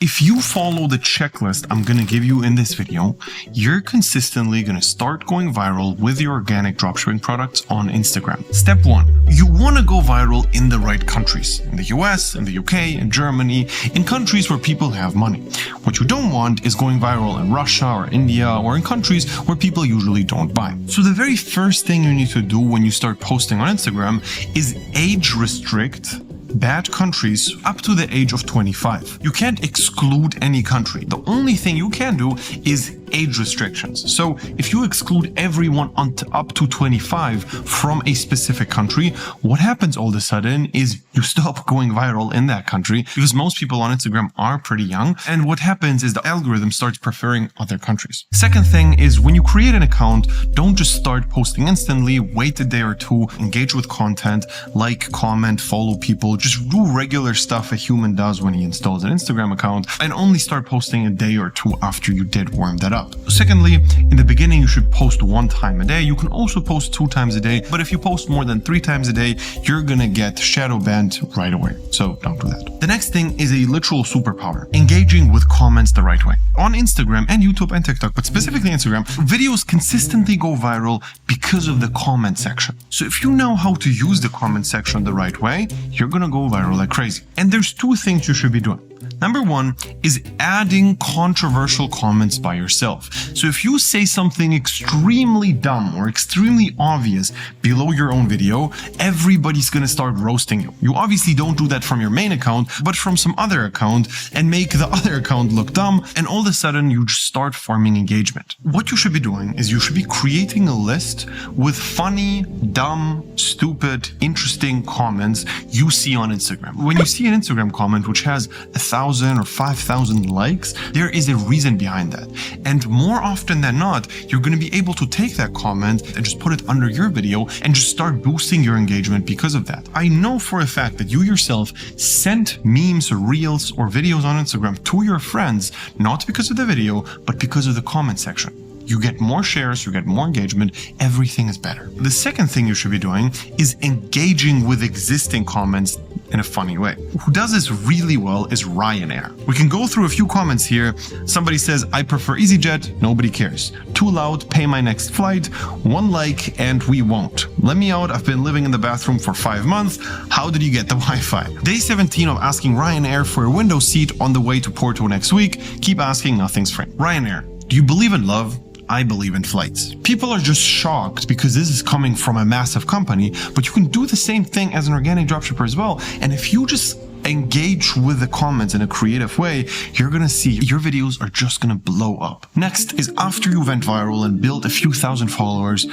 If you follow the checklist I'm going to give you in this video, you're consistently going to start going viral with your organic dropshipping products on Instagram. Step 1. You want to go viral in the right countries. In the US, in the UK, in Germany, in countries where people have money. What you don't want is going viral in Russia or India or in countries where people usually don't buy. So the very first thing you need to do when you start posting on Instagram is age restrict bad countries up to the age of 25. You can't exclude any country. The only thing you can do is age restrictions. So if you exclude everyone up to 25 from a specific country, what happens all of a sudden is you stop going viral in that country because most people on Instagram are pretty young. And what happens is the algorithm starts preferring other countries. Second thing is when you create an account, don't just start posting instantly, wait a day or two, engage with content, like, comment, follow people, just do regular stuff a human does when he installs an Instagram account, and only start posting a day or two after you did warm that up. Secondly, in the beginning, you should post 1 time a day. You can also post 2 times a day, but if you post more than 3 times a day, you're gonna get shadow banned right away. So don't do that. The next thing is a literal superpower, engaging with comments the right way. On Instagram and YouTube and TikTok, but specifically Instagram, videos consistently go viral because of the comment section. So if you know how to use the comment section the right way, you're gonna go viral like crazy. And there's 2 things you should be doing. Number 1 is adding controversial comments by yourself. So if you say something extremely dumb or extremely obvious below your own video, everybody's gonna start roasting you. You obviously don't do that from your main account, but from some other account and make the other account look dumb, and all of a sudden you just start farming engagement. What you should be doing is you should be creating a list with funny, dumb, stupid, interesting comments you see on Instagram. When you see an Instagram comment which has 1,000 or 5,000 likes, there is a reason behind that. And more often than not, you're going to be able to take that comment and just put it under your video and just start boosting your engagement because of that. I know for a fact that you yourself sent memes or reels or videos on Instagram to your friends, not because of the video, but because of the comment section. You get more shares, you get more engagement, everything is better. The second thing you should be doing is engaging with existing comments in a funny way. Who does this really well is Ryanair. We can go through a few comments here. Somebody says, I prefer EasyJet, nobody cares. Too loud, pay my next flight, 1 like and we won't. Let me out, I've been living in the bathroom for 5 months. How did you get the Wi-Fi? Day 17 of asking Ryanair for a window seat on the way to Porto next week. Keep asking, nothing's free. Ryanair, do you believe in love? I believe in flights. People are just shocked because this is coming from a massive company, but you can do the same thing as an organic dropshipper as well. And if you just engage with the comments in a creative way, you're gonna see your videos are just gonna blow up. Next is after you went viral and built a few thousand followers,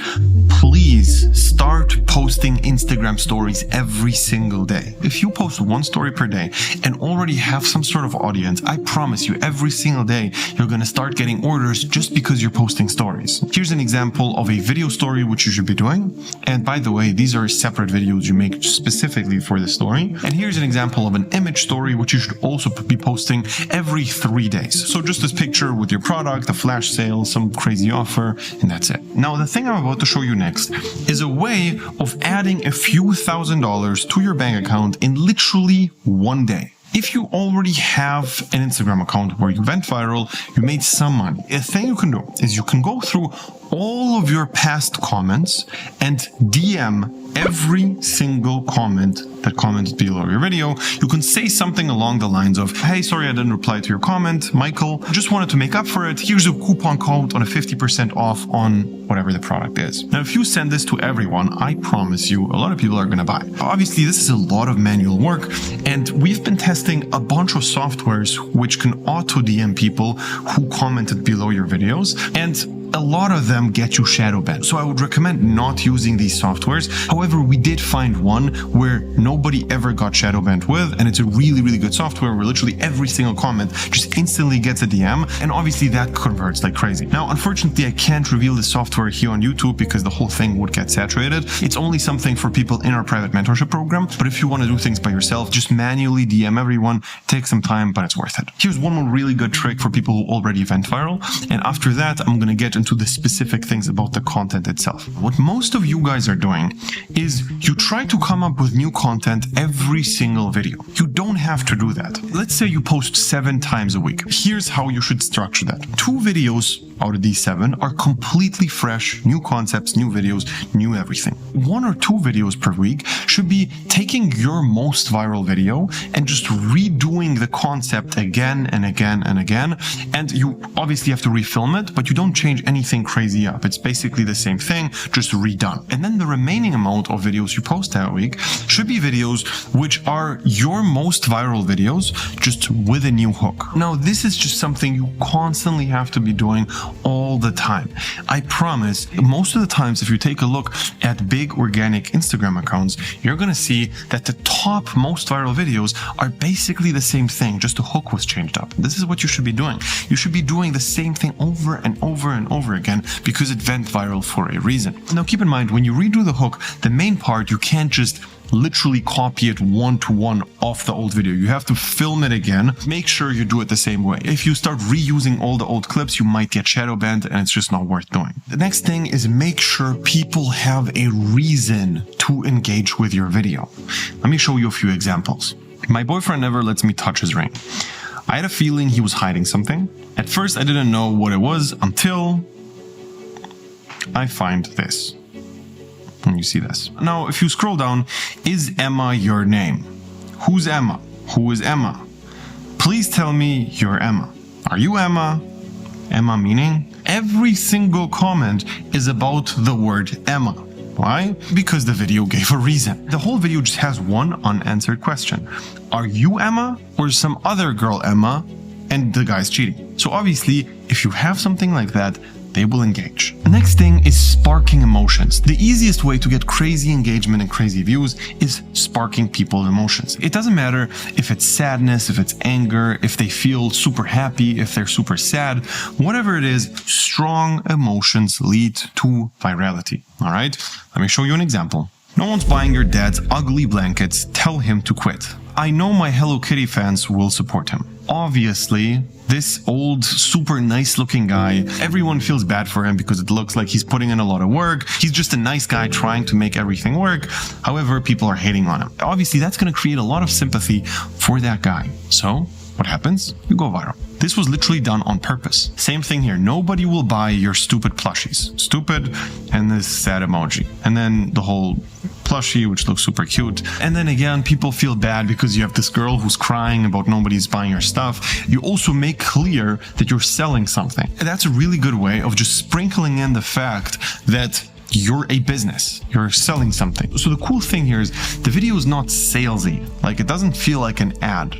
please start posting Instagram stories every single day. If you post 1 story per day and already have some sort of audience, I promise you every single day you're gonna start getting orders just because you're posting stories. Here's an example of a video story which you should be doing. And by the way, these are separate videos you make specifically for the story. And here's an example of an image story which you should also be posting every 3 days. So just this picture with your product, a flash sale, some crazy offer, and that's it. Now the thing I'm about to show you next is a way of adding a few $1,000s to your bank account in literally 1 day. If you already have an Instagram account where you went viral, you made some money, a thing you can do is you can go through all of your past comments and DM every single comment that commented below your video. You can say something along the lines of, hey, sorry I didn't reply to your comment, Michael, just wanted to make up for it. Here's a coupon code on a 50% off on whatever the product is. Now, if you send this to everyone, I promise you a lot of people are going to buy. Obviously, this is a lot of manual work, and we've been testing a bunch of softwares which can auto DM people who commented below your videos, and a lot of them get you shadow banned. So I would recommend not using these softwares. However, we did find one where nobody ever got shadow banned with, and it's a really, really good software where literally every single comment just instantly gets a DM, and obviously that converts like crazy. Now, unfortunately, I can't reveal the software here on YouTube because the whole thing would get saturated. It's only something for people in our private mentorship program, but if you want to do things by yourself, just manually DM everyone. Take some time, but it's worth it. Here's one more really good trick for people who already went viral, and after that, I'm going to get into to the specific things about the content itself. What most of you guys are doing is you try to come up with new content every single video. You don't have to do that. Let's say you post 7 times a week. Here's how you should structure that. 2 videos out of these 7 are completely fresh, new concepts, new videos, new everything. 1 or 2 videos per week should be taking your most viral video and just redoing the concept again and again and again. And you obviously have to refilm it, but you don't change anything crazy up. It's basically the same thing, just redone. And then the remaining amount of videos you post that week should be videos which are your most viral videos, just with a new hook. Now, this is just something you constantly have to be doing all the time. I promise, most of the times, if you take a look at big organic Instagram accounts, you're gonna see that the top most viral videos are basically the same thing, just the hook was changed up. This is what you should be doing. You should be doing the same thing over and over and over again because it went viral for a reason. Now, keep in mind, when you redo the hook, the main part, you can't just literally copy it one-to-one off the old video. You have to film it again. Make sure you do it the same way. If you start reusing all the old clips, you might get shadow banned and it's just not worth doing. The next thing is make sure people have a reason to engage with your video. Let me show you a few examples. My boyfriend never lets me touch his ring. I had a feeling he was hiding something. At first, I didn't know what it was until I find this. And you see this. Now, if you scroll down, is Emma your name? Who's Emma? Who is Emma? Please tell me you're Emma. Are you Emma? Emma meaning? Every single comment is about the word Emma. Why? Because the video gave a reason. The whole video just has one unanswered question. Are you Emma or some other girl Emma and the guy's cheating? So obviously, if you have something like that, they will engage. The next thing is sparking emotions. The easiest way to get crazy engagement and crazy views is sparking people's emotions. It doesn't matter if it's sadness, if it's anger, if they feel super happy, if they're super sad, whatever it is, strong emotions lead to virality. All right, let me show you an example. No one's buying your dad's ugly blankets. Tell him to quit. I know my Hello Kitty fans will support him. Obviously, this old, super nice looking guy, everyone feels bad for him because it looks like he's putting in a lot of work. He's just a nice guy trying to make everything work. However, people are hating on him. Obviously, that's going to create a lot of sympathy for that guy. So what happens? You go viral. This was literally done on purpose. Same thing here. Nobody will buy your stupid plushies. Stupid and this sad emoji. And then the whole plushie, which looks super cute. And then again, people feel bad because you have this girl who's crying about nobody's buying your stuff. You also make clear that you're selling something. And that's a really good way of just sprinkling in the fact that you're a business, you're selling something. So the cool thing here is the video is not salesy. Like, it doesn't feel like an ad,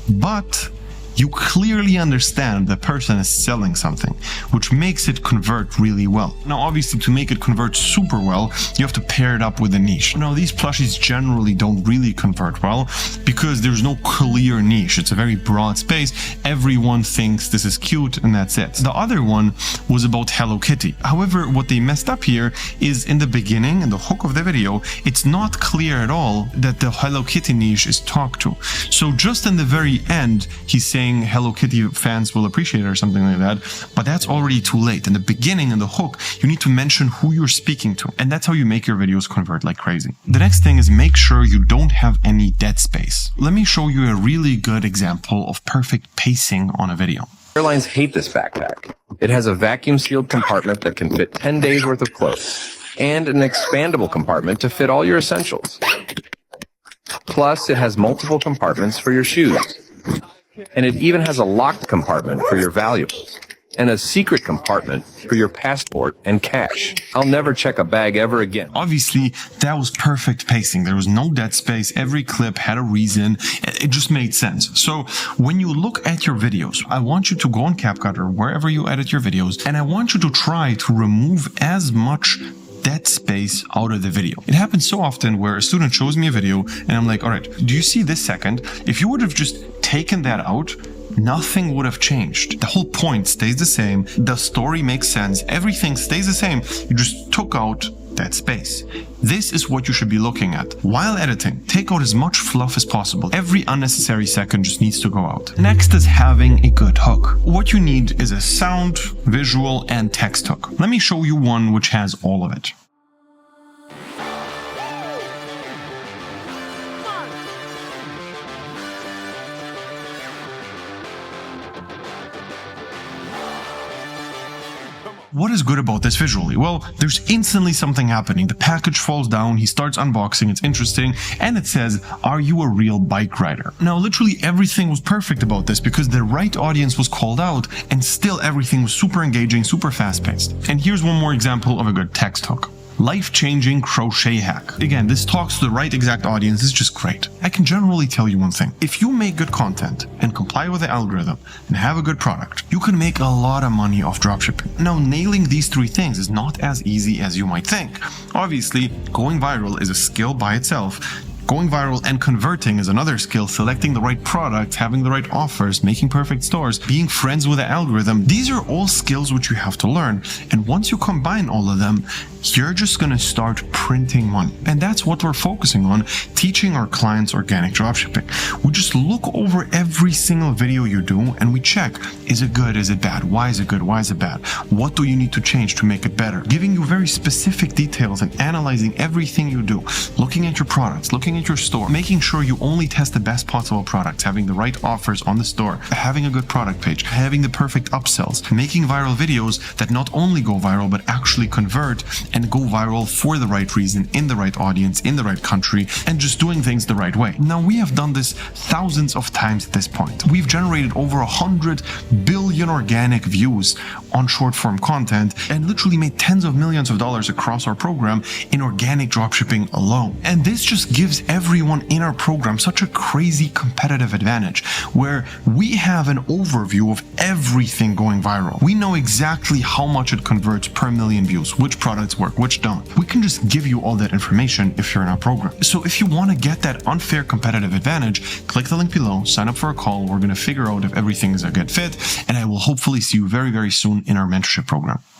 but you clearly understand the person is selling something, which makes it convert really well. Now, obviously, to make it convert super well, you have to pair it up with a niche. Now, these plushies generally don't really convert well because there's no clear niche. It's a very broad space. Everyone thinks this is cute and that's it. The other one was about Hello Kitty. However, what they messed up here is in the beginning, in the hook of the video, it's not clear at all that the Hello Kitty niche is talked to. So just in the very end, he's saying Hello Kitty fans will appreciate it or something like that, but that's already too late. In the beginning, in the hook, you need to mention who you're speaking to, and that's how you make your videos convert like crazy. The next thing is make sure you don't have any dead space. Let me show you a really good example of perfect pacing on a video. Airlines hate this backpack. It has a vacuum-sealed compartment that can fit 10 days worth of clothes, and an expandable compartment to fit all your essentials. Plus, it has multiple compartments for your shoes. And it even has a locked compartment for your valuables and a secret compartment for your passport and cash. I'll never check a bag ever again. Obviously, that was perfect pacing. There was no dead space. Every clip had a reason. It just made sense. So when you look at your videos, I want you to go on CapCut or wherever you edit your videos, and I want you to try to remove as much dead space out of the video. It happens so often where a student shows me a video and I'm like, all right, do you see this second? If you would have just taken that out, nothing would have changed. The whole point stays the same. The story makes sense. Everything stays the same. You just took out dead space. This is what you should be looking at. While editing, take out as much fluff as possible. Every unnecessary second just needs to go out. Next is having a good hook. What you need is a sound, visual, and text hook. Let me show you one which has all of it. What is good about this visually? Well, there's instantly something happening. The package falls down, he starts unboxing, it's interesting, and it says, "Are you a real bike rider?" Now, literally everything was perfect about this because the right audience was called out, and still everything was super engaging, super fast-paced. And here's one more example of a good text hook. Life-changing crochet hack. Again, this talks to the right exact audience. It's just great. I can generally tell you one thing. If you make good content and comply with the algorithm and have a good product, you can make a lot of money off dropshipping. Now, nailing these three things is not as easy as you might think. Obviously, going viral is a skill by itself. Going viral and converting is another skill. Selecting the right products, having the right offers, making perfect stores, being friends with the algorithm. These are all skills which you have to learn. And once you combine all of them, you're just going to start printing money. And that's what we're focusing on, teaching our clients organic dropshipping. We just look over every single video you do and we check, is it good? Is it bad? Why is it good? Why is it bad? What do you need to change to make it better? Giving you very specific details and analyzing everything you do, looking at your products, looking at your store, making sure you only test the best possible products, having the right offers on the store, having a good product page, having the perfect upsells, making viral videos that not only go viral but actually convert and go viral for the right reason, in the right audience, in the right country, and just doing things the right way. Now, we have done this thousands of times at this point. We've generated over 100 billion organic views on short form content and literally made tens of millions of dollars across our program in organic dropshipping alone. And this just gives everyone in our program such a crazy competitive advantage where we have an overview of everything going viral. We know exactly how much it converts per million views, which products work, which don't. We can just give you all that information if you're in our program. So if you want to get that unfair competitive advantage, click the link below, sign up for a call. We're going to figure out if everything is a good fit, and I will hopefully see you very, very soon in our mentorship program.